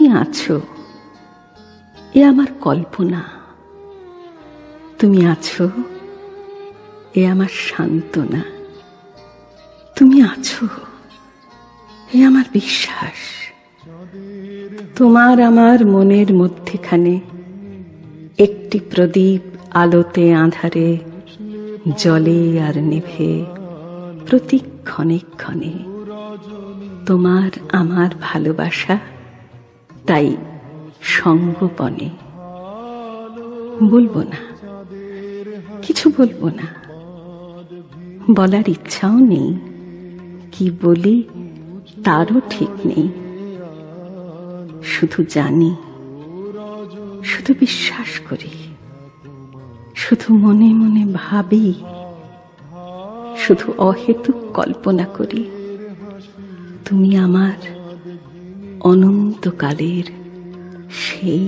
তুমি আছো, এ আমার কল্পনা। তুমি আছো, এ আমার সান্ত্বনা। তুমি আছো, এ আমার বিশ্বাস। তোমার আমার মনের মধ্যেখানে একটি প্রদীপ আলোতে আঁধারে জলে আর নিভে প্রতি ক্ষণে ক্ষণে। তোমার আমার ভালোবাসা তাই সঙ্গোপনে। বলবো না, কিছু বলবো না, বলার ইচ্ছাও নেই। কি বলি তারও ঠিক নেই। শুধু জানি, শুধু বিশ্বাস করি, শুধু মনে মনে ভাবি, শুধু অহেতুক কল্পনা করি। তুমি আমার অনন্তকালের সেই